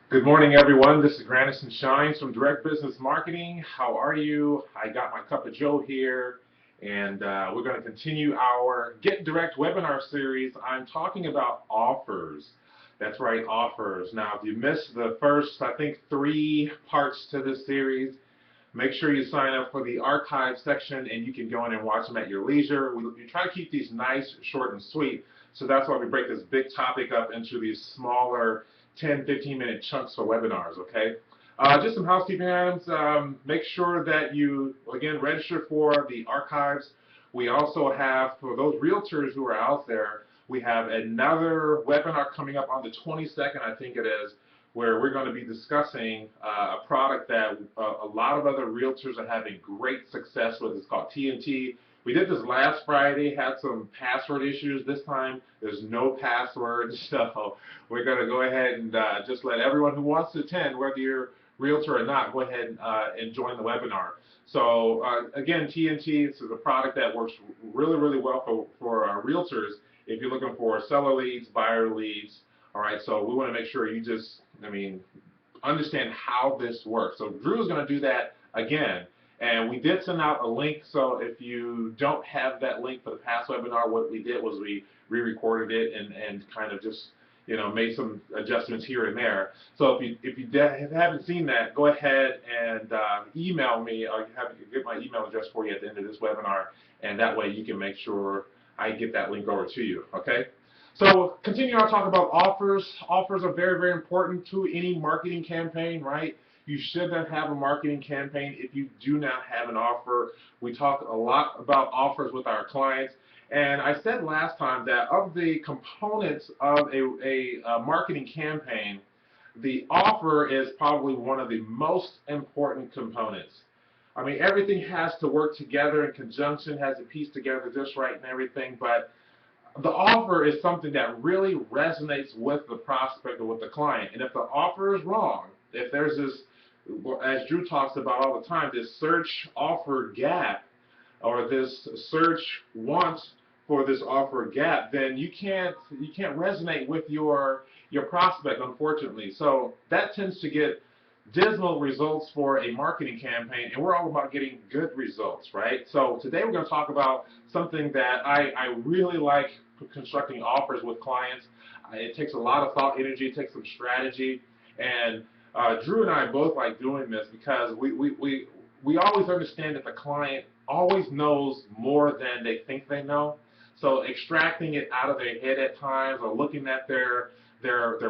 Good morning, everyone. This is Granison Shines from Direct Business Marketing. How are you? I got my cup of Joe here, and we're going to continue our Get Direct webinar series. I'm talking about offers. That's right, offers. Now, if you missed the first, I think, 3 parts to this series, make sure you sign up for the archive section, and you can go in and watch them at your leisure. We try to keep these nice, short, and sweet, so that's why we break this big topic up into these smaller 10, 15-minute chunks for webinars, okay? Just some housekeeping items. Make sure that you, again, register for the archives. We also have, for those realtors who are out there, we have another webinar coming up on the 22nd, I think it is, where we're going to be discussing a product that a lot of other realtors are having great success with. It's called TNT. We did this last Friday, had some password issues. This time, there's no passwords, so we're going to go ahead and just let everyone who wants to attend, whether you're a realtor or not, go ahead and join the webinar. So again, TNT is a product that works really, really well for realtors if you're looking for seller leads, buyer leads. All right, so we want to make sure you just, understand how this works. So Drew is going to do that again. And we did send out a link, so if you don't have that link for the past webinar, what we did was we re-recorded it and kind of just, made some adjustments here and there. So if you haven't seen that, go ahead and email me. I'll get my email address for you at the end of this webinar, and that way you can make sure I get that link over to you, okay? So continue on talking about offers. Offers are very, very important to any marketing campaign, right? You should not have a marketing campaign if you do not have an offer. We talk a lot about offers with our clients. And I said last time that of the components of a marketing campaign, the offer is probably one of the most important components. I mean, everything has to work together in conjunction, has to piece together just right and everything, but the offer is something that really resonates with the prospect or with the client. And if the offer is wrong, if there's this, as Drew talks about all the time, this search offer gap or this search want for this offer gap, then you can't resonate with your prospect, unfortunately. So that tends to get dismal results for a marketing campaign, and we're all about getting good results, right? So today we're going to talk about something that I really like constructing offers with clients. It takes a lot of thought, energy, it takes some strategy, and Drew and I both like doing this because we always understand that the client always knows more than they think they know. So extracting it out of their head at times, or looking at their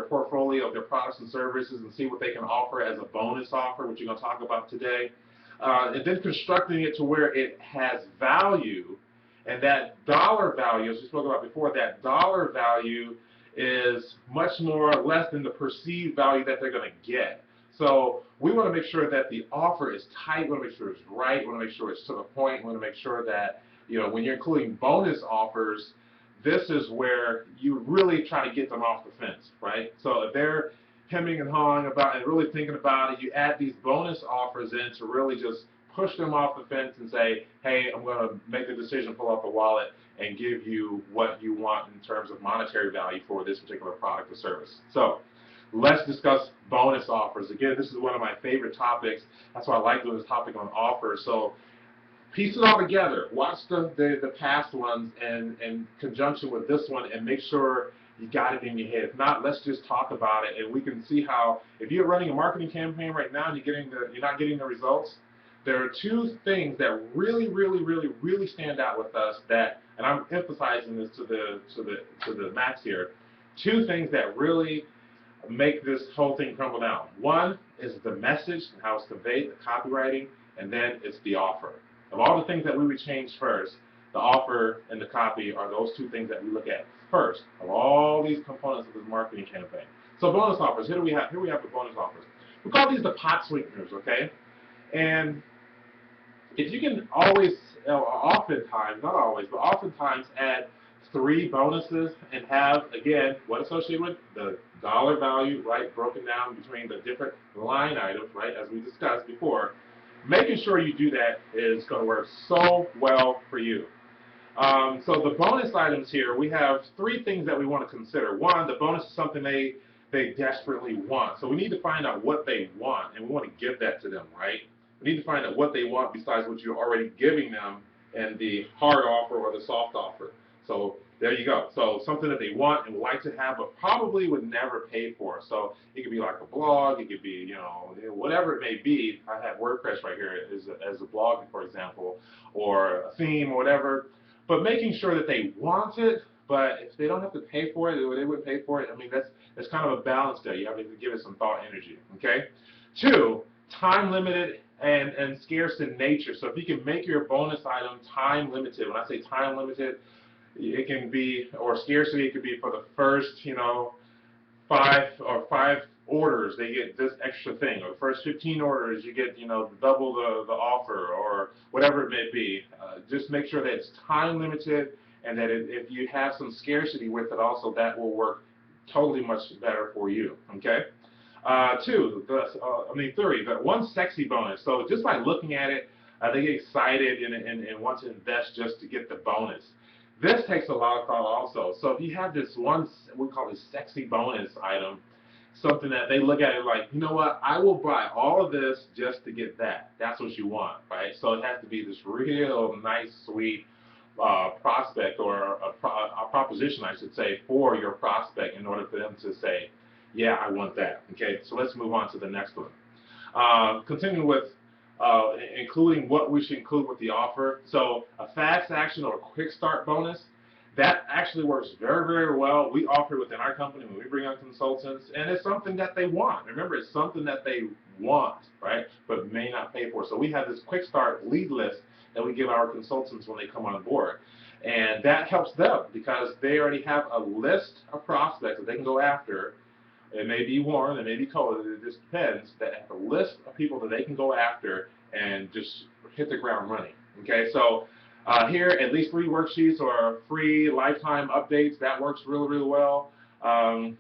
portfolio of their products and services and see what they can offer as a bonus offer, which you're going to talk about today, and then constructing it to where it has value, and that dollar value, as we spoke about before, that dollar value is much more or less than the perceived value that they're going to get. So we want to make sure that the offer is tight. We want to make sure it's right. We want to make sure it's to the point. We want to make sure that, when you're including bonus offers, this is where you really try to get them off the fence, right? So if they're hemming and hawing about and really thinking about it, you add these bonus offers in to really just push them off the fence and say, hey, I'm going to make the decision, pull out the wallet, and give you what you want in terms of monetary value for this particular product or service. So let's discuss bonus offers. Again, this is one of my favorite topics. That's why I like doing this topic on offers. So piece it all together. Watch the past ones and in conjunction with this one, and make sure you got it in your head. If not, let's just talk about it, and we can see how, if you're running a marketing campaign right now and you're not getting the results, there are 2 things that really, really, really, really stand out with us that, and I'm emphasizing this to the max here, 2 things that really make this whole thing crumble down. One is the message and how it's conveyed, the copywriting, and then it's the offer. Of all the things that we would change first, the offer and the copy are those 2 things that we look at first of all these components of this marketing campaign. So bonus offers, here we have the bonus offers. We call these the pot sweeteners, okay? And if you can always, oftentimes, not always, but oftentimes add 3 bonuses and have, again, what associated with the dollar value, right, broken down between the different line items, right, as we discussed before, making sure you do that is going to work so well for you. So the bonus items here, we have 3 things that we want to consider. One, the bonus is something they they desperately want. So we need to find out what they want, and we want to give that to them, right? We need to find out what they want besides what you're already giving them in the hard offer or the soft offer. So there you go. So something that they want and would like to have, but probably would never pay for. So it could be like a blog, it could be, whatever it may be. I have WordPress right here as a blog, for example, or a theme or whatever. But making sure that they want it, but if they don't have to pay for it, or they wouldn't pay for it, I mean, that's kind of a balance there. You have to give it some thought energy, okay? 2, time limited and scarce in nature. So if you can make your bonus item time limited, when I say time limited, it can be, or scarcity, it could be for the first, 5 orders, they get this extra thing, or the first 15 orders, you get, double the offer, or whatever it may be. Just make sure that it's time limited, and that if you have some scarcity with it also, that will work totally much better for you, okay? 3, the one sexy bonus. So just by looking at it, they get excited and want to invest just to get the bonus. This takes a lot of thought also. So if you have this one, we call it sexy bonus item, something that they look at it like, you know what, I will buy all of this just to get that. That's what you want, right? So it has to be this real nice, sweet prospect, or a proposition, I should say, for your prospect in order for them to say, yeah, I want that. Okay, so let's move on to the next one. Continuing with including what we should include with the offer. So a fast action or a quick start bonus, that actually works very, very well. We offer it within our company when we bring on consultants, and it's something that they want. Remember, it's something that they want, right, but may not pay for. So we have this quick start lead list that we give our consultants when they come on board. And that helps them because they already have a list of prospects that they can go after. It may be warm, it may be cold, it just depends. They have a list of people that they can go after and just hit the ground running. Okay, so here, at least 3 worksheets or free lifetime updates, that works really, really well.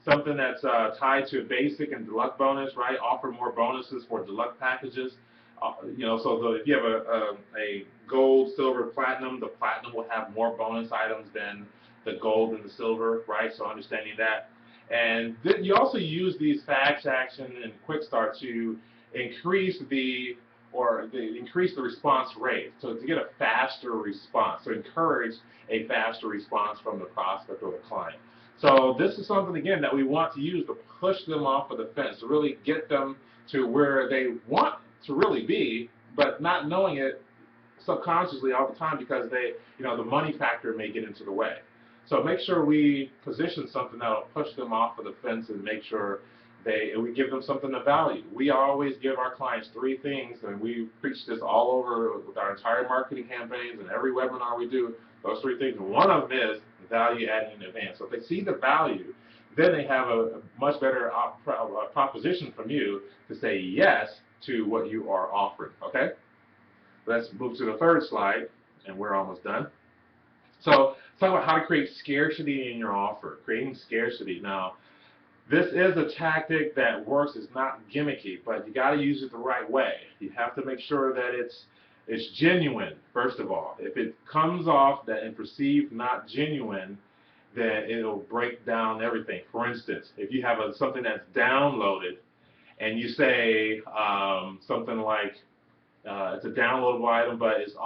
Something that's tied to a basic and deluxe bonus, right? Offer more bonuses for deluxe packages. So if you have a gold, silver, platinum, the platinum will have more bonus items than the gold and the silver, right? So understanding that. And you also use these fast action and quick start to increase the response rate. So to get a faster response, to encourage a faster response from the prospect or the client. So this is something, again, that we want to use to push them off of the fence, to really get them to where they want to really be, but not knowing it subconsciously all the time because the money factor may get into the way. So make sure we position something that will push them off of the fence and make sure we give them something of value. We always give our clients 3 things, and we preach this all over with our entire marketing campaigns and every webinar we do, those 3 things. And one of them is value adding in advance. So if they see the value, then they have a much better proposition from you to say yes to what you are offering, okay? Let's move to the 3rd slide, and we're almost done. So let's talk about how to create scarcity in your offer, creating scarcity. Now, this is a tactic that works. It's not gimmicky, but you got to use it the right way. You have to make sure that it's genuine, first of all. If it comes off and perceived not genuine, then it'll break down everything. For instance, if you have something that's downloaded and you say something like it's a downloadable item, but it's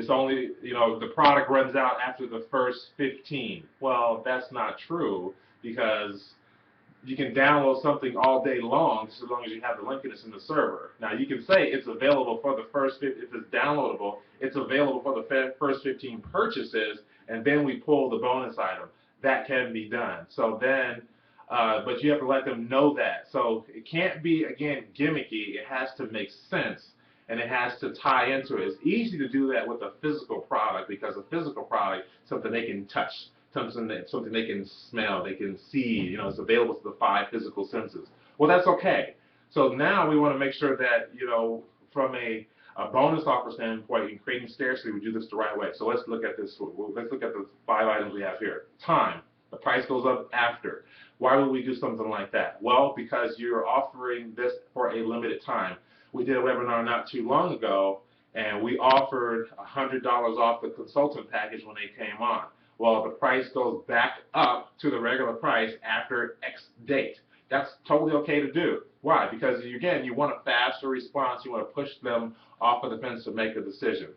only, the product runs out after the first 15. Well, that's not true, because you can download something all day long, just as long as you have the link and it's in the server. Now, you can say it's available for the first, if it's downloadable, it's available for the first 15 purchases, and then we pull the bonus item. That can be done. So then, but you have to let them know that. So it can't be, again, gimmicky. It has to make sense, and it has to tie into it. It's easy to do that with a physical product, because a physical product is something they can touch, something they can smell, they can see. It's available to the 5 physical senses. Well, that's okay. So now we want to make sure that, from a bonus offer standpoint, in creating scarcity, we do this the right way. So let's look at this. Let's look at the 5 items we have here. Time. The price goes up after. Why would we do something like that? Well, because you're offering this for a limited time. We did a webinar not too long ago, and we offered $100 off the consultant package when they came on. well, the price goes back up to the regular price after X date. That's totally okay to do. Why? Because, again, you want a faster response. You want to push them off of the fence to make a decision.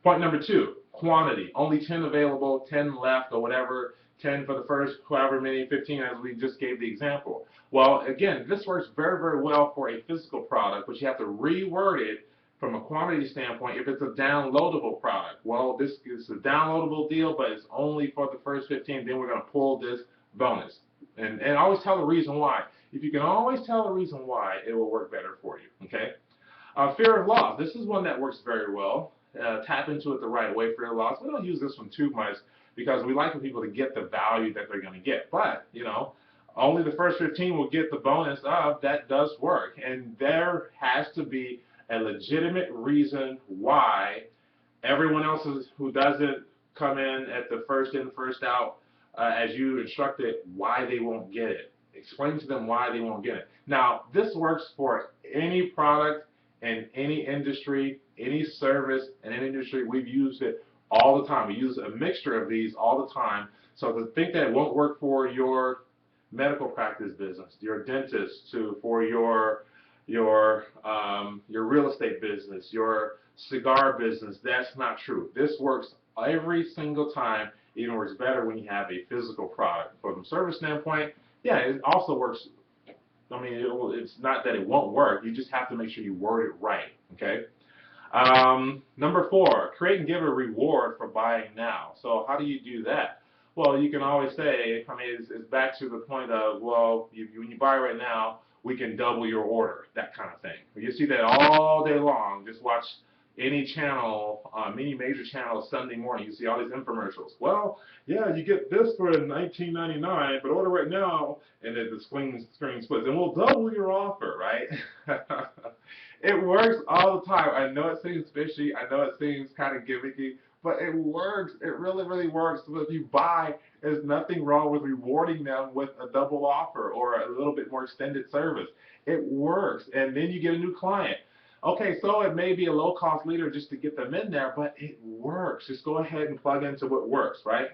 Point number 2, quantity. Only 10 available, 10 left, or whatever. 10 for the first, however many, 15 as we just gave the example. Well, again, this works very, very well for a physical product, but you have to reword it from a quantity standpoint if it's a downloadable product. Well, this is a downloadable deal, but it's only for the first 15, then we're going to pull this bonus. And always tell the reason why. If you can always tell the reason why, it will work better for you, okay? Fear of loss. This is one that works very well. Tap into it the right way. Fear of loss. We don't use this one too much because we like for people to get the value that they're going to get. But, you know, only the first 15 will get the bonus of that does work. And there has to be a legitimate reason why everyone else who doesn't come in at the first in, first out, as you instructed, why they won't get it. Explain to them why they won't get it. Now, this works for any product in any industry, any service in any industry. We've used it all the time. We use a mixture of these all the time. So to think that it won't work for your medical practice business, your dentist, for your real estate business, your cigar business, that's not true. This works every single time. It even works better when you have a physical product. From a service standpoint, yeah, it also works. I mean, it's not that it won't work. You just have to make sure you word it right, okay? Number 4, create and give a reward for buying now. So how do you do that? Well, you can always say, I mean, it's back to the point of, well, when you buy right now, we can double your order, that kind of thing. You see that all day long. Just watch any channel, any major channel Sunday morning, you see all these infomercials. Well, yeah, you get this for $19.99, but order right now, and then the screen splits, and we'll double your offer, right? It works all the time. I know it seems fishy. I know it seems kind of gimmicky, but it works. It really, really works. So if you buy, there's nothing wrong with rewarding them with a double offer or a little bit more extended service. It works, and then you get a new client. Okay, so it may be a low-cost leader just to get them in there, but it works. Just go ahead and plug into what works, right?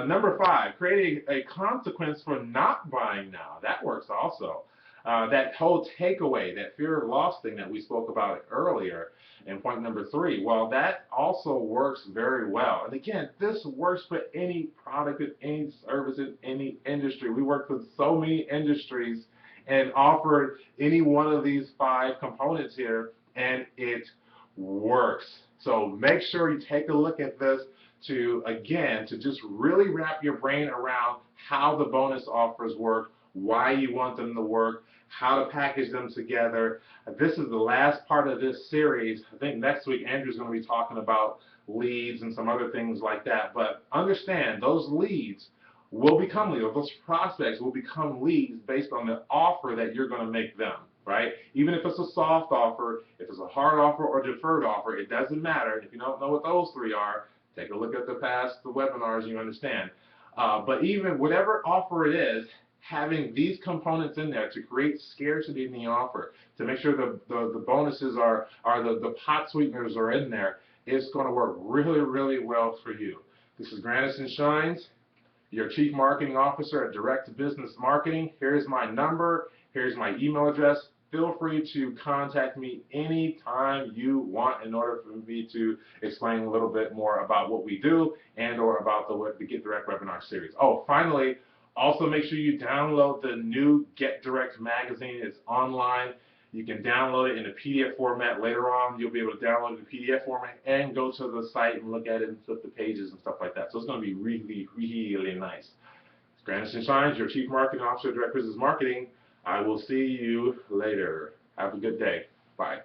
Number 5, creating a consequence for not buying now. That works also. That whole takeaway, that fear of loss thing that we spoke about earlier in point number 3, well, that also works very well. And again, this works for any product, in any service, in any industry. We work with so many industries and offered any one of these 5 components here, and it works. So make sure you take a look at this to just really wrap your brain around how the bonus offers work, why you want them to work, how to package them together. This is the last part of this series. I think next week Andrew's going to be talking about leads and some other things like that. But understand, those leads will become leads. Those prospects will become leads based on the offer that you're going to make them, right? Even if it's a soft offer, if it's a hard offer or deferred offer, it doesn't matter. If you don't know what those 3 are, take a look at the past webinars, you understand. But even whatever offer it is, having these components in there to create scarcity in the offer, to make sure the bonuses the pot sweeteners are in there, it's going to work really, really well for you. This is Granison Shines, your Chief Marketing Officer at Direct Business Marketing. Here's my number. Here's my email address. Feel free to contact me anytime you want in order for me to explain a little bit more about what we do and or about the Get Direct webinar series. Oh, finally, also make sure you download the new Get Direct magazine. It's online. You can download it in a PDF format. Later on, you'll be able to download it in PDF format and go to the site and look at it and flip the pages and stuff like that. So it's going to be really, really nice. It's Granison Shines, your Chief Marketing Officer, Direct Business Marketing. I will see you later. Have a good day. Bye.